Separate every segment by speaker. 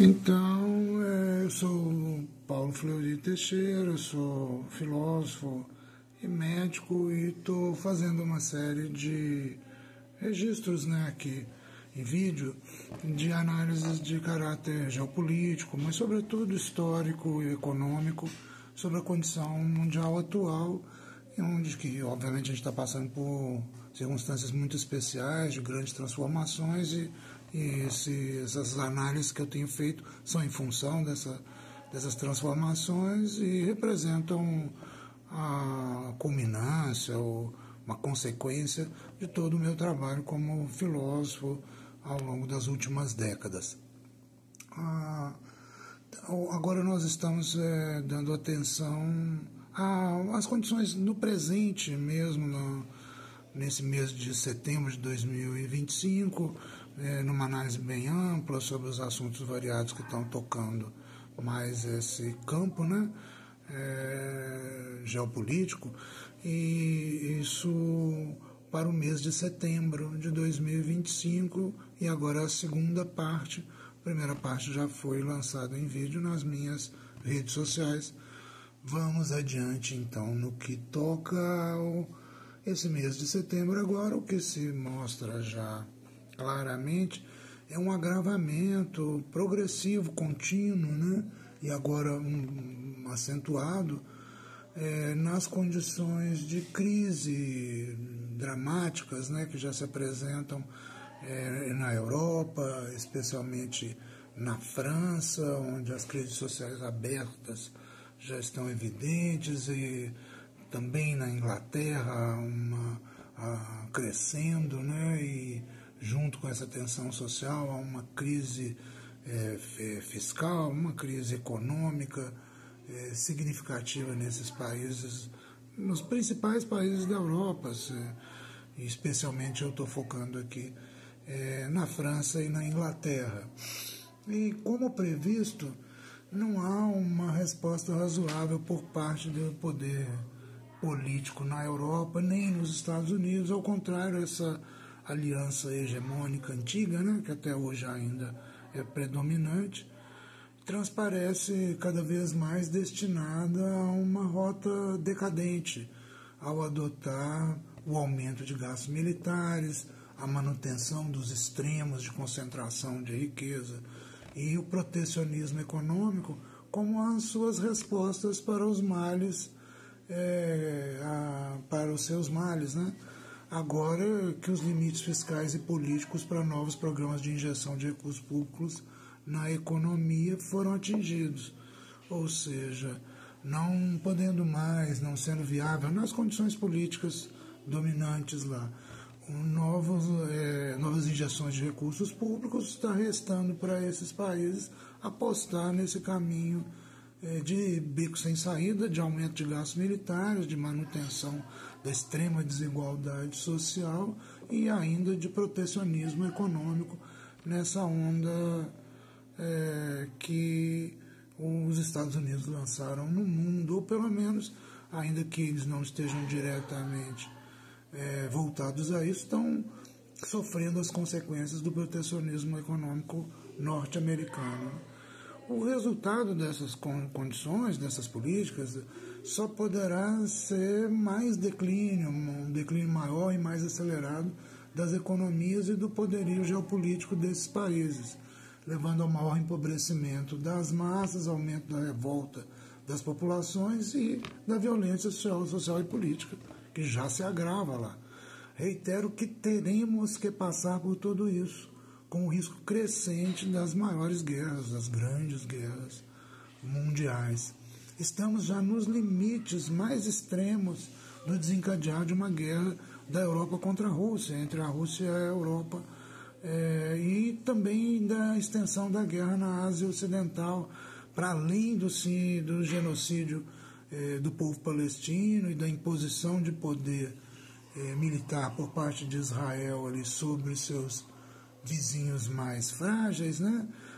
Speaker 1: Então, eu sou Paulo Fleury Teixeira, sou filósofo e médico e estou fazendo uma série de registros, aqui em vídeo, de análises de caráter geopolítico, mas sobretudo histórico e econômico, sobre a condição mundial atual, onde que, obviamente, a gente está passando por circunstâncias muito especiais, de grandes transformações, e essas análises que eu tenho feito são em função dessas transformações e representam a culminância ou uma consequência de todo o meu trabalho como filósofo ao longo das últimas décadas. Agora nós estamos dando atenção às condições no presente mesmo, nesse mês de setembro de 2025, numa análise bem ampla sobre os assuntos variados que estão tocando mais esse campo, geopolítico, e isso para o mês de setembro de 2025, e agora a segunda parte. A primeira parte já foi lançada em vídeo nas minhas redes sociais. Vamos adiante, então, no que toca esse mês de setembro. Agora, o que se mostra já claramente é um agravamento progressivo, contínuo, e agora acentuado nas condições de crise dramáticas, que já se apresentam na Europa, especialmente na França, onde as crises sociais abertas já estão evidentes, e também na Inglaterra crescendo, e junto com essa tensão social há uma crise fiscal, uma crise econômica significativa nesses países, nos principais países da Europa, especialmente eu estou focando aqui na França e na Inglaterra. E como previsto, não há uma resposta razoável por parte do poder político na Europa, nem nos Estados Unidos. Ao contrário, essa aliança hegemônica antiga, que até hoje ainda é predominante, transparece cada vez mais destinada a uma rota decadente, ao adotar o aumento de gastos militares, a manutenção dos extremos de concentração de riqueza e o protecionismo econômico como as suas respostas para os males, para os seus males, Agora que os limites fiscais e políticos para novos programas de injeção de recursos públicos na economia foram atingidos, ou seja, não podendo mais, não sendo viável nas condições políticas dominantes lá, novas injeções de recursos públicos, está restando para esses países apostar nesse caminho de beco sem saída, de aumento de gastos militares, de manutenção da extrema desigualdade social e ainda de protecionismo econômico nessa onda que os Estados Unidos lançaram no mundo, ou pelo menos, ainda que eles não estejam diretamente voltados a isso, estão sofrendo as consequências do protecionismo econômico norte-americano. O resultado dessas condições, dessas políticas, só poderá ser mais declínio, um declínio maior e mais acelerado das economias e do poderio geopolítico desses países, levando ao maior empobrecimento das massas, aumento da revolta das populações e da violência social e política, que já se agrava lá. Reitero que teremos que passar por tudo isso, com o risco crescente das maiores guerras, das grandes guerras mundiais. Estamos já nos limites mais extremos do desencadear de uma guerra da Europa contra a Rússia, entre a Rússia e a Europa, e também da extensão da guerra na Ásia Ocidental, para além do genocídio do povo palestino e da imposição de poder militar por parte de Israel ali sobre seus vizinhos mais frágeis,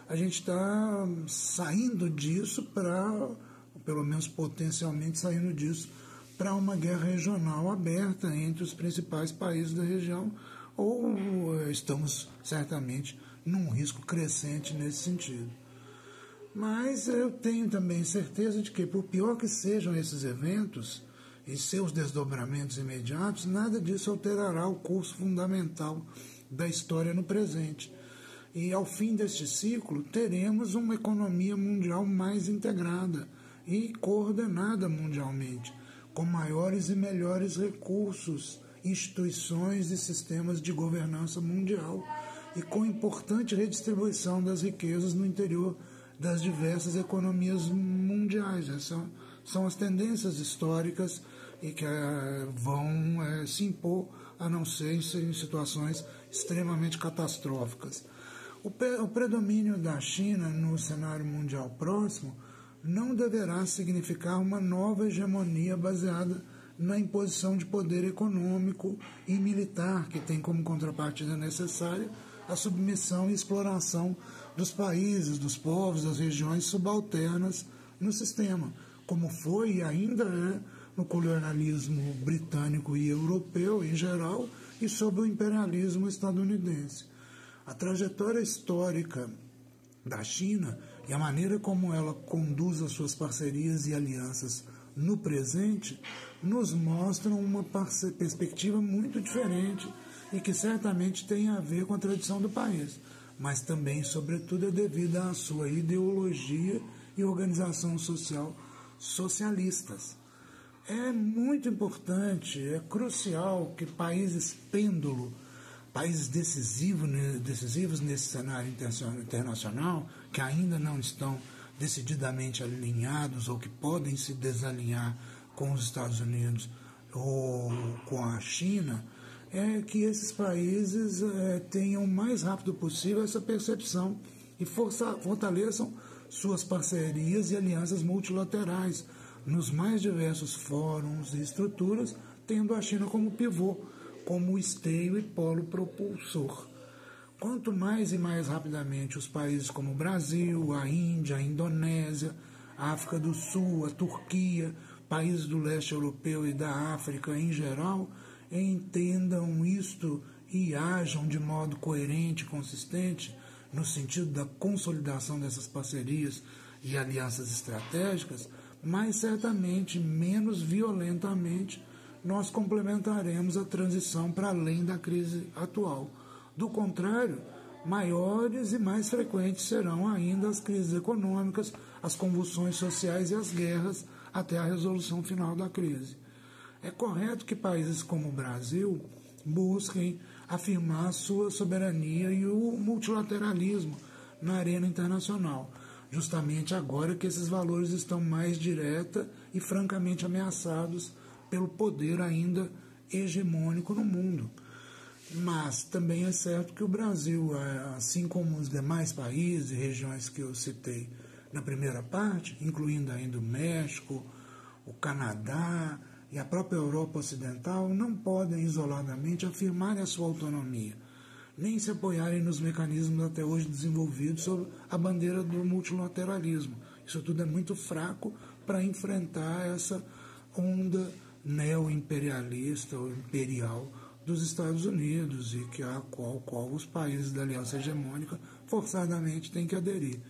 Speaker 1: A gente está saindo disso pelo menos potencialmente saindo disso, para uma guerra regional aberta entre os principais países da região, ou estamos certamente num risco crescente nesse sentido. Mas eu tenho também certeza de que, por pior que sejam esses eventos e seus desdobramentos imediatos, nada disso alterará o curso fundamental da história no presente. E, ao fim deste ciclo, teremos uma economia mundial mais integrada e coordenada mundialmente, com maiores e melhores recursos, instituições e sistemas de governança mundial, e com importante redistribuição das riquezas no interior das diversas economias mundiais. Essas são as tendências históricas e que vão se impor, a não ser em situações extremamente catastróficas. O predomínio da China no cenário mundial próximo não deverá significar uma nova hegemonia baseada na imposição de poder econômico e militar, que tem como contrapartida necessária a submissão e exploração dos países, dos povos, das regiões subalternas no sistema, como foi e ainda é no colonialismo britânico e europeu em geral e sob o imperialismo estadunidense. A trajetória histórica da China e a maneira como ela conduz as suas parcerias e alianças no presente nos mostram uma perspectiva muito diferente e que certamente tem a ver com a tradição do país, mas também, sobretudo, é devida à sua ideologia e organização social socialistas. É muito importante, é crucial que países pêndulo, países decisivos nesse cenário internacional, que ainda não estão decididamente alinhados ou que podem se desalinhar com os Estados Unidos ou com a China, é que esses países tenham o mais rápido possível essa percepção e fortaleçam suas parcerias e alianças multilaterais nos mais diversos fóruns e estruturas, tendo a China como pivô, como esteio e polo propulsor. Quanto mais e mais rapidamente os países como o Brasil, a Índia, a Indonésia, a África do Sul, a Turquia, países do leste europeu e da África em geral, entendam isto e ajam de modo coerente e consistente no sentido da consolidação dessas parcerias e alianças estratégicas, mais certamente, menos violentamente, nós complementaremos a transição para além da crise atual. Do contrário, maiores e mais frequentes serão ainda as crises econômicas, as convulsões sociais e as guerras até a resolução final da crise. É correto que países como o Brasil busquem afirmar sua soberania e o multilateralismo na arena internacional, justamente agora que esses valores estão mais direta e francamente ameaçados pelo poder ainda hegemônico no mundo. Mas também é certo que o Brasil, assim como os demais países e regiões que eu citei na primeira parte, incluindo ainda o México, o Canadá e a própria Europa Ocidental, não podem isoladamente afirmar a sua autonomia, nem se apoiarem nos mecanismos até hoje desenvolvidos sob a bandeira do multilateralismo. Isso tudo é muito fraco para enfrentar essa onda neo-imperialista ou imperial dos Estados Unidos e que a qual os países da aliança hegemônica forçadamente têm que aderir.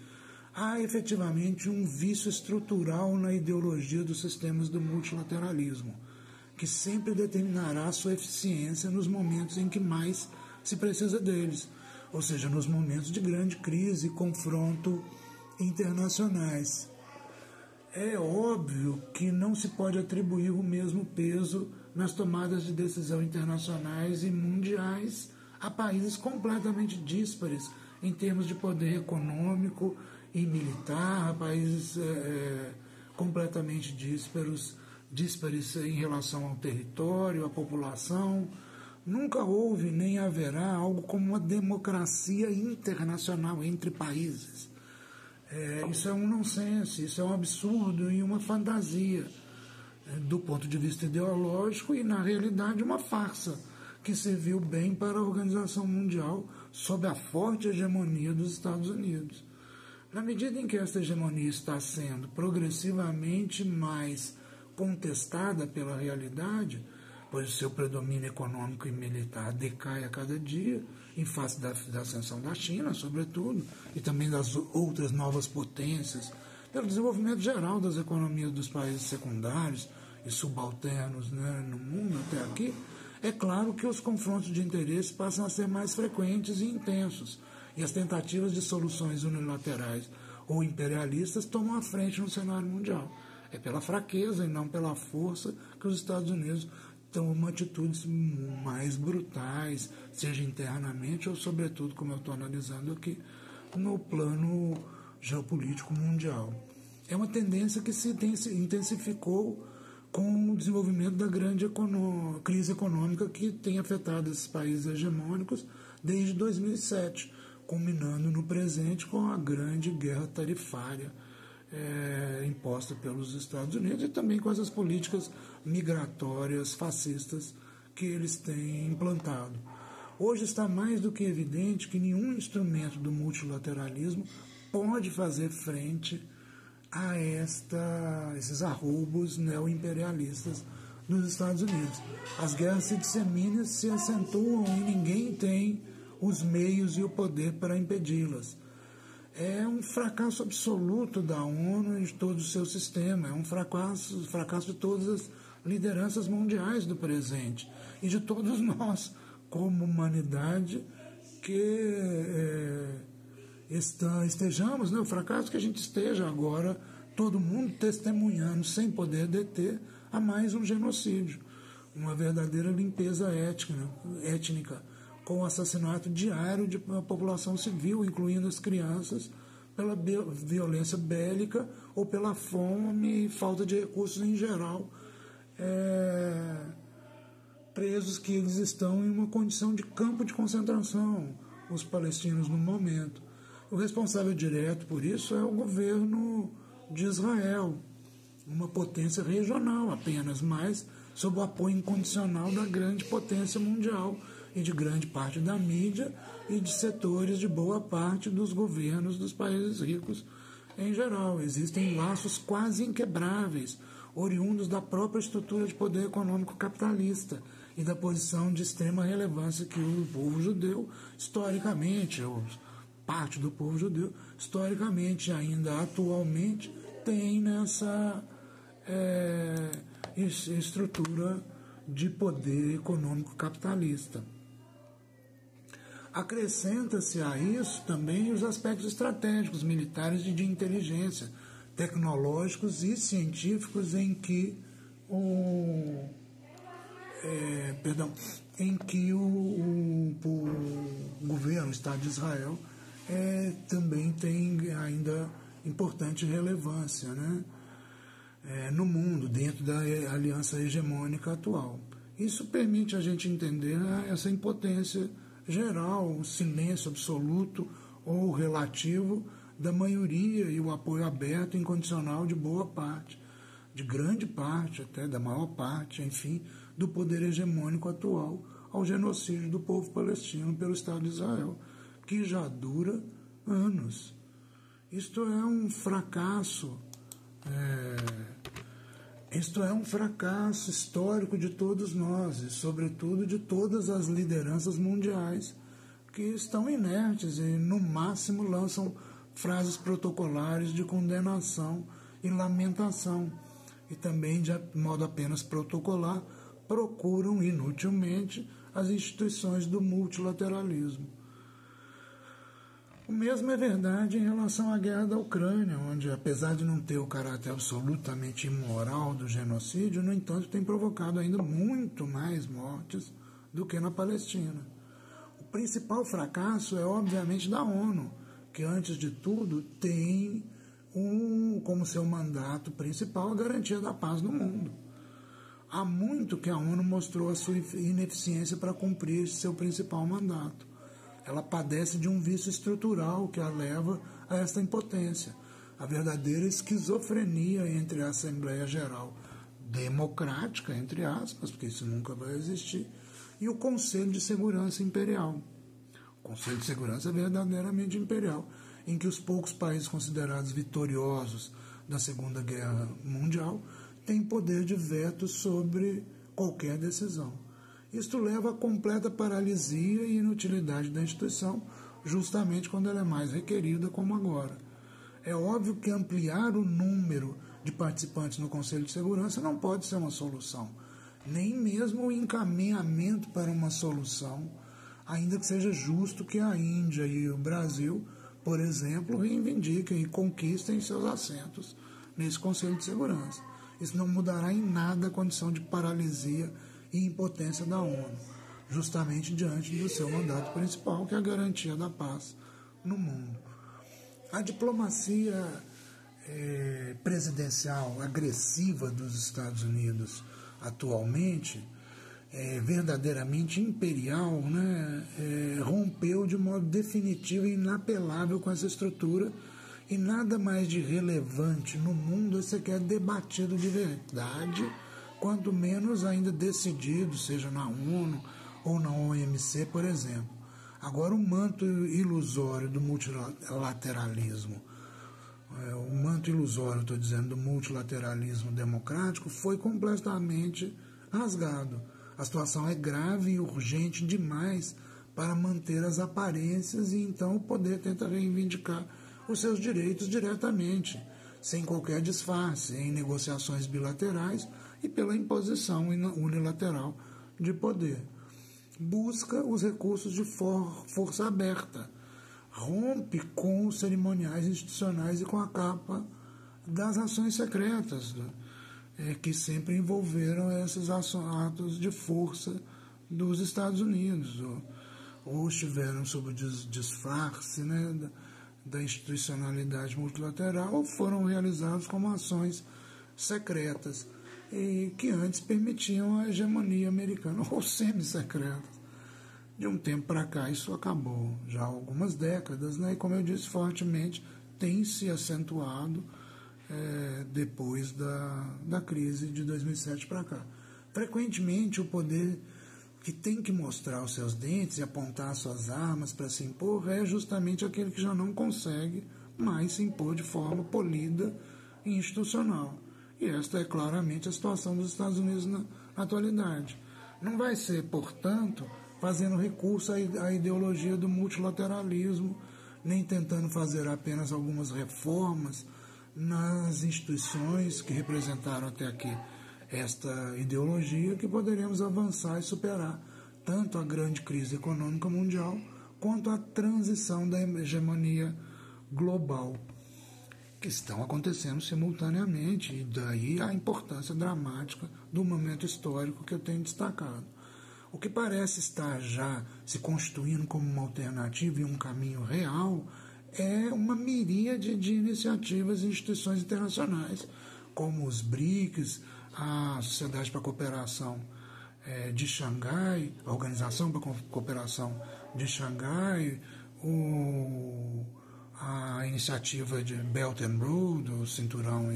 Speaker 1: Há efetivamente um vício estrutural na ideologia dos sistemas do multilateralismo, que sempre determinará a sua eficiência nos momentos em que mais se precisa deles, ou seja, nos momentos de grande crise e confronto internacionais. É óbvio que não se pode atribuir o mesmo peso nas tomadas de decisão internacionais e mundiais a países completamente díspares em termos de poder econômico e militar, a países completamente díspares em relação ao território, à população. Nunca houve nem haverá algo como uma democracia internacional entre países. Isso é um nonsense, isso é um absurdo e uma fantasia do ponto de vista ideológico e, na realidade, uma farsa que serviu bem para a organização mundial sob a forte hegemonia dos Estados Unidos. Na medida em que esta hegemonia está sendo progressivamente mais contestada pela realidade, pois o seu predomínio econômico e militar decai a cada dia, em face da ascensão da China, sobretudo, e também das outras novas potências, pelo desenvolvimento geral das economias dos países secundários e subalternos, né, no mundo até aqui. É claro que os confrontos de interesse passam a ser mais frequentes e intensos, e as tentativas de soluções unilaterais ou imperialistas tomam a frente no cenário mundial. É pela fraqueza e não pela força que os Estados Unidos tomam atitudes mais brutais, seja internamente ou, sobretudo, como eu estou analisando aqui, no plano geopolítico mundial. É uma tendência que se intensificou com o desenvolvimento da grande crise econômica que tem afetado esses países hegemônicos desde 2007, culminando no presente com a grande guerra tarifária imposta pelos Estados Unidos e também com essas políticas migratórias fascistas que eles têm implantado. Hoje está mais do que evidente que nenhum instrumento do multilateralismo pode fazer frente a esses arroubos neoimperialistas dos Estados Unidos. As guerras se disseminam, se acentuam e ninguém tem os meios e o poder para impedi-las. É um fracasso absoluto da ONU e de todo o seu sistema, é um fracasso de todas as lideranças mundiais do presente e de todos nós, como humanidade, que estejamos, né, o fracasso que a gente esteja agora, todo mundo testemunhando, sem poder deter, a mais um genocídio, uma verdadeira limpeza étnica, com o assassinato diário de uma população civil, incluindo as crianças, pela violência bélica ou pela fome e falta de recursos em geral, presos que eles estão em uma condição de campo de concentração, os palestinos no momento. O responsável direto por isso é o governo de Israel, uma potência regional apenas, mas sob o apoio incondicional da grande potência mundial e de grande parte da mídia e de setores de boa parte dos governos dos países ricos em geral. Existem laços quase inquebráveis, oriundos da própria estrutura de poder econômico capitalista e da posição de extrema relevância que o povo judeu, historicamente, ou parte do povo judeu, historicamente, ainda atualmente, tem nessa estrutura de poder econômico capitalista. Acrescenta-se a isso também os aspectos estratégicos, militares e de inteligência, tecnológicos e científicos em que o governo, o Estado de Israel, também tem ainda importante relevância, né? No mundo, dentro da aliança hegemônica atual. Isso permite a gente entender essa impotência geral, o silêncio absoluto ou relativo da maioria e o apoio aberto e incondicional de boa parte, de grande parte, até da maior parte, enfim, do poder hegemônico atual ao genocídio do povo palestino pelo Estado de Israel, que já dura anos. Isto é um fracasso, histórico de todos nós e, sobretudo, de todas as lideranças mundiais que estão inertes e, no máximo, lançam frases protocolares de condenação e lamentação e também, de modo apenas protocolar, procuram inutilmente as instituições do multilateralismo. O mesmo é verdade em relação à guerra da Ucrânia, onde, apesar de não ter o caráter absolutamente imoral do genocídio, no entanto, tem provocado ainda muito mais mortes do que na Palestina. O principal fracasso é, obviamente, da ONU, que, antes de tudo, tem como seu mandato principal a garantia da paz no mundo. Há muito que a ONU mostrou a sua ineficiência para cumprir seu principal mandato. Ela padece de um vício estrutural que a leva a esta impotência, a verdadeira esquizofrenia entre a Assembleia Geral democrática, entre aspas, porque isso nunca vai existir, e o Conselho de Segurança Imperial. O Conselho de Segurança é verdadeiramente imperial, em que os poucos países considerados vitoriosos da Segunda Guerra Mundial têm poder de veto sobre qualquer decisão. Isto leva à completa paralisia e inutilidade da instituição, justamente quando ela é mais requerida, como agora. É óbvio que ampliar o número de participantes no Conselho de Segurança não pode ser uma solução, nem mesmo o encaminhamento para uma solução, ainda que seja justo que a Índia e o Brasil, por exemplo, reivindiquem e conquistem seus assentos nesse Conselho de Segurança. Isso não mudará em nada a condição de paralisia e impotência da ONU, justamente diante do seu mandato principal, que é a garantia da paz no mundo. A diplomacia presidencial agressiva dos Estados Unidos atualmente, verdadeiramente imperial, né, rompeu de modo definitivo e inapelável com essa estrutura, e nada mais de relevante no mundo é sequer debatido de verdade, quanto menos ainda decidido, seja na ONU ou na OMC, por exemplo. Agora, o manto ilusório do multilateralismo, do multilateralismo democrático foi completamente rasgado. A situação é grave e urgente demais para manter as aparências e então o poder tenta reivindicar os seus direitos diretamente, sem qualquer disfarce, em negociações bilaterais e pela imposição unilateral de poder. Busca os recursos de força aberta, rompe com os cerimoniais institucionais e com a capa das ações secretas, que sempre envolveram esses atos de força dos Estados Unidos, ou estiveram sob o disfarce, né, da institucionalidade multilateral, ou foram realizados como ações secretas, e que antes permitiam a hegemonia americana, ou semi-secretas. De um tempo para cá isso acabou, já há algumas décadas, né? E como eu disse, fortemente tem se acentuado depois da crise de 2007 para cá. Frequentemente o poder que tem que mostrar os seus dentes e apontar suas armas para se impor é justamente aquele que já não consegue mais se impor de forma polida e institucional. E esta é claramente a situação dos Estados Unidos na atualidade. Não vai ser, portanto, fazendo recurso à ideologia do multilateralismo, nem tentando fazer apenas algumas reformas nas instituições que representaram até aqui esta ideologia, que poderemos avançar e superar tanto a grande crise econômica mundial quanto a transição da hegemonia global, que estão acontecendo simultaneamente, e daí a importância dramática do momento histórico que eu tenho destacado. O que parece estar já se constituindo como uma alternativa e um caminho real é uma miríade de iniciativas e instituições internacionais, como os BRICS, a Sociedade para a Cooperação de Xangai, a Organização para a Cooperação de Xangai, a iniciativa de Belt and Road, o Cinturão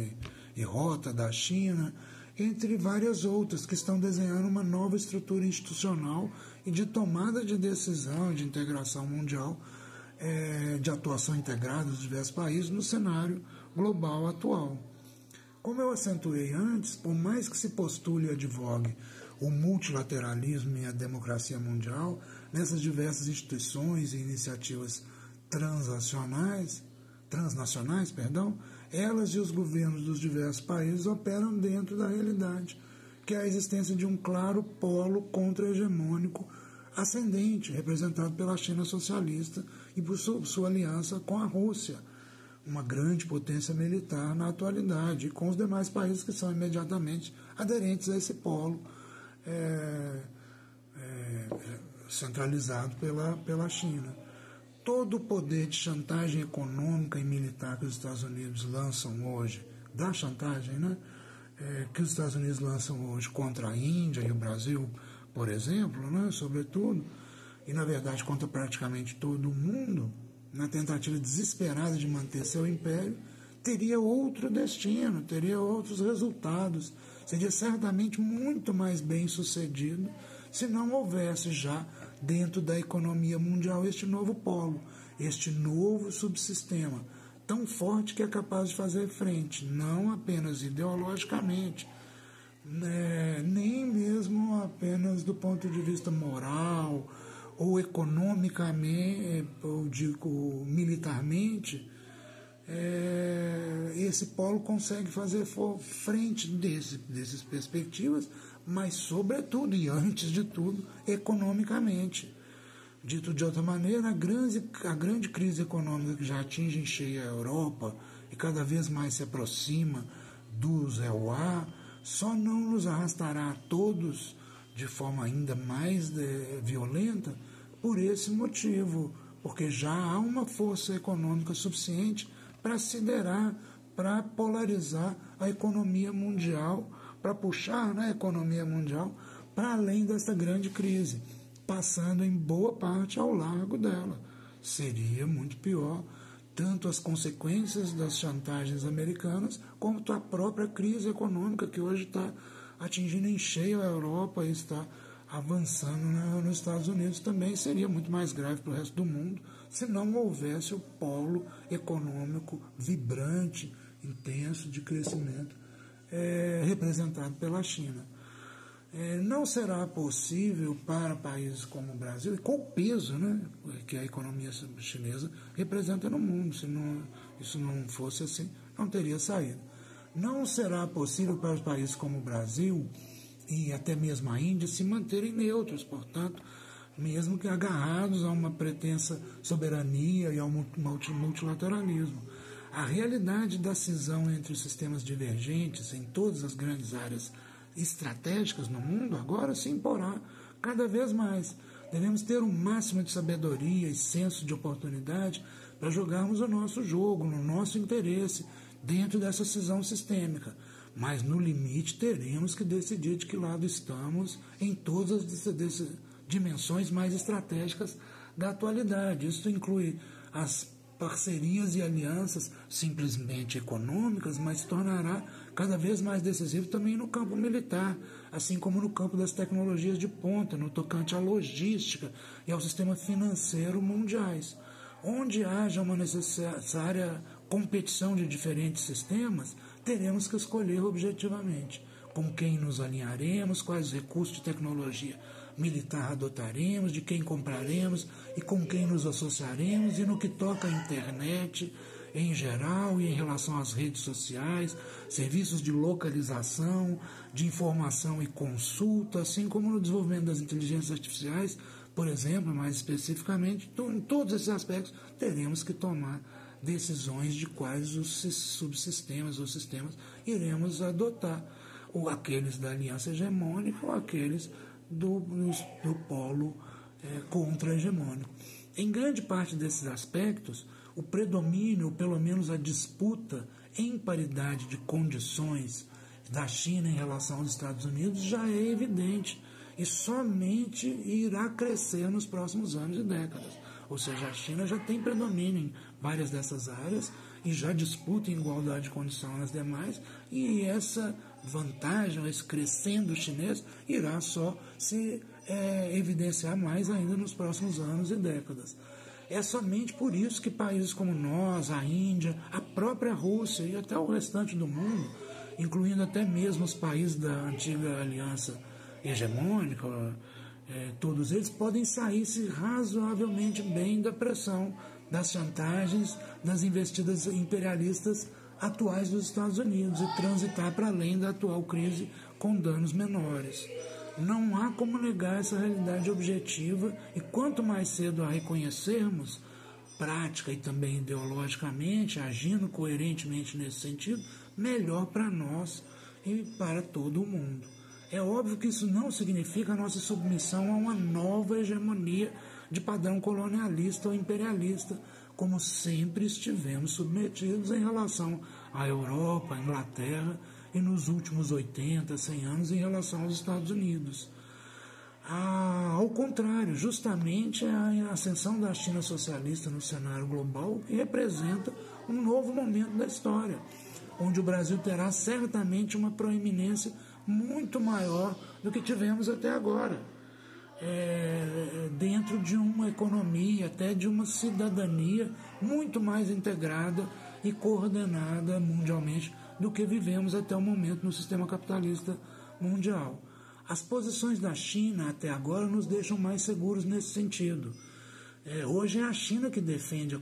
Speaker 1: e Rota da China, entre várias outras que estão desenhando uma nova estrutura institucional e de tomada de decisão, de integração mundial, de atuação integrada dos diversos países no cenário global atual. Como eu acentuei antes, por mais que se postule e advogue o multilateralismo e a democracia mundial, nessas diversas instituições e iniciativas transnacionais, elas e os governos dos diversos países operam dentro da realidade, que é a existência de um claro polo contra-hegemônico ascendente, representado pela China socialista e por sua aliança com a Rússia, uma grande potência militar na atualidade, e com os demais países que são imediatamente aderentes a esse polo centralizado pela China. Todo o poder de chantagem econômica e militar que os Estados Unidos lançam hoje, da chantagem, né, que os Estados Unidos lançam hoje contra a Índia e o Brasil, por exemplo, né, sobretudo, e na verdade contra praticamente todo o mundo, na tentativa desesperada de manter seu império, teria outro destino, teria outros resultados, seria certamente muito mais bem sucedido se não houvesse já dentro da economia mundial este novo polo, este novo subsistema, tão forte que é capaz de fazer frente, não apenas ideologicamente, né, nem mesmo apenas do ponto de vista moral ou economicamente, ou digo militarmente, esse polo consegue fazer frente dessas perspectivas, mas sobretudo e antes de tudo economicamente. Dito de outra maneira, a grande crise econômica que já atinge em cheio a Europa e cada vez mais se aproxima dos EUA, só não nos arrastará a todos de forma ainda mais violenta por esse motivo, porque já há uma força econômica suficiente para siderar, para polarizar a economia mundial, para puxar a economia mundial para além desta grande crise, passando em boa parte ao largo dela. Seria muito pior, tanto as consequências das chantagens americanas, como a própria crise econômica que hoje está atingindo em cheio a Europa e está avançando nos Estados Unidos, também seria muito mais grave para o resto do mundo se não houvesse o polo econômico vibrante, intenso, de crescimento representado pela China. Não será possível para países como o Brasil, e com o peso que a economia chinesa representa no mundo, se isso não fosse assim, não teria saído. Não será possível para os países como o Brasil e até mesmo a Índia se manterem neutros, portanto, mesmo que agarrados a uma pretensa soberania e ao multilateralismo. A realidade da cisão entre os sistemas divergentes em todas as grandes áreas estratégicas no mundo agora se imporá cada vez mais. Devemos ter um máximo de sabedoria e senso de oportunidade para jogarmos o nosso jogo, no nosso interesse, dentro dessa cisão sistêmica. Mas, no limite, teremos que decidir de que lado estamos em todas as dimensões mais estratégicas da atualidade. Isso inclui as parcerias e alianças simplesmente econômicas, mas se tornará cada vez mais decisivo também no campo militar, assim como no campo das tecnologias de ponta, no tocante à logística e ao sistema financeiro mundiais. Onde haja uma necessária competição de diferentes sistemas, teremos que escolher objetivamente com quem nos alinharemos, quais recursos de tecnologia militar adotaremos, de quem compraremos e com quem nos associaremos, e no que toca à internet em geral e em relação às redes sociais, serviços de localização, de informação e consulta, assim como no desenvolvimento das inteligências artificiais, por exemplo, mais especificamente. Então, em todos esses aspectos, teremos que tomar decisões de quais os subsistemas ou sistemas iremos adotar, ou aqueles da aliança hegemônica ou aqueles do polo contra-hegemônico. Em grande parte desses aspectos, o predomínio, ou pelo menos a disputa em paridade de condições da China em relação aos Estados Unidos já é evidente e somente irá crescer nos próximos anos e décadas. Ou seja, a China já tem predomínio em várias dessas áreas e já disputa em igualdade de condição nas demais, e essa vantagem, esse crescendo chinês, irá só se evidenciar mais ainda nos próximos anos e décadas. É somente por isso que países como nós, a Índia, a própria Rússia e até o restante do mundo, incluindo até mesmo os países da antiga aliança hegemônica, todos eles podem sair-se razoavelmente bem da pressão, das chantagens, das investidas imperialistas atuais dos Estados Unidos e transitar para além da atual crise com danos menores. Não há como negar essa realidade objetiva, e quanto mais cedo a reconhecermos, prática e também ideologicamente, agindo coerentemente nesse sentido, melhor para nós e para todo o mundo. É óbvio que isso não significa a nossa submissão a uma nova hegemonia de padrão colonialista ou imperialista, como sempre estivemos submetidos em relação à Europa, à Inglaterra e nos últimos 80, 100 anos em relação aos Estados Unidos. Ao contrário, justamente a ascensão da China socialista no cenário global representa um novo momento da história, onde o Brasil terá certamente uma proeminência muito maior do que tivemos até agora, dentro de uma economia, até de uma cidadania muito mais integrada e coordenada mundialmente do que vivemos até o momento no sistema capitalista mundial. As posições da China até agora nos deixam mais seguros nesse sentido. Hoje é a China que defende a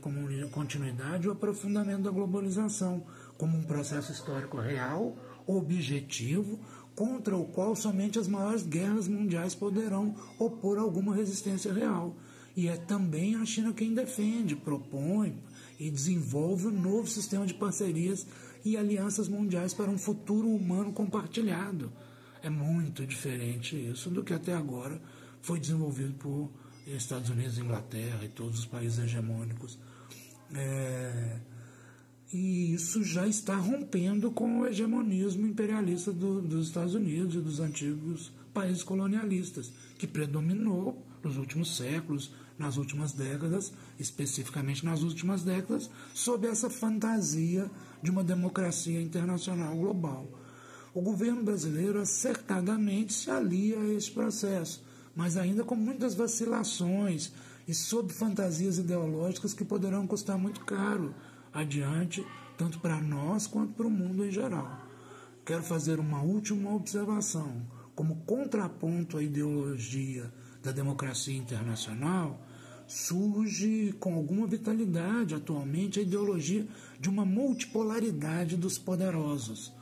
Speaker 1: continuidade e o aprofundamento da globalização como um processo histórico real, objetivo, contra o qual somente as maiores guerras mundiais poderão opor alguma resistência real. E é também a China quem defende, propõe e desenvolve um novo sistema de parcerias e alianças mundiais para um futuro humano compartilhado. É muito diferente isso do que até agora foi desenvolvido por Estados Unidos, Inglaterra e todos os países hegemônicos. E isso já está rompendo com o hegemonismo imperialista dos Estados Unidos e dos antigos países colonialistas, que predominou nos últimos séculos, nas últimas décadas, especificamente nas últimas décadas, sob essa fantasia de uma democracia internacional global. O governo brasileiro acertadamente se alia a esse processo, mas ainda com muitas vacilações e sob fantasias ideológicas que poderão custar muito caro adiante, tanto para nós quanto para o mundo em geral. Quero fazer uma última observação. Como contraponto à ideologia da democracia internacional, surge com alguma vitalidade atualmente a ideologia de uma multipolaridade dos poderosos,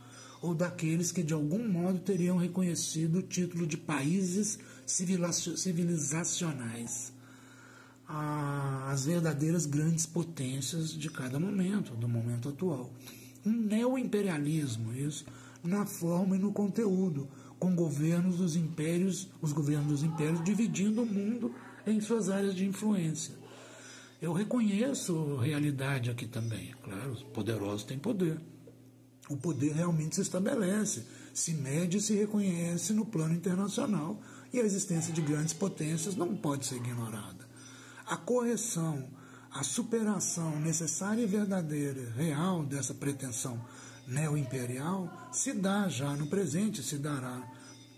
Speaker 1: ou daqueles que de algum modo teriam reconhecido o título de países civilizacionais, as verdadeiras grandes potências de cada momento, do momento atual. Um neoimperialismo, isso, na forma e no conteúdo, com os governos dos impérios dividindo o mundo em suas áreas de influência. Eu reconheço realidade aqui também, claro, os poderosos têm poder. O poder realmente se estabelece, se mede e se reconhece no plano internacional, e a existência de grandes potências não pode ser ignorada. A correção, a superação necessária e verdadeira, real dessa pretensão neoimperial se dá já no presente, se dará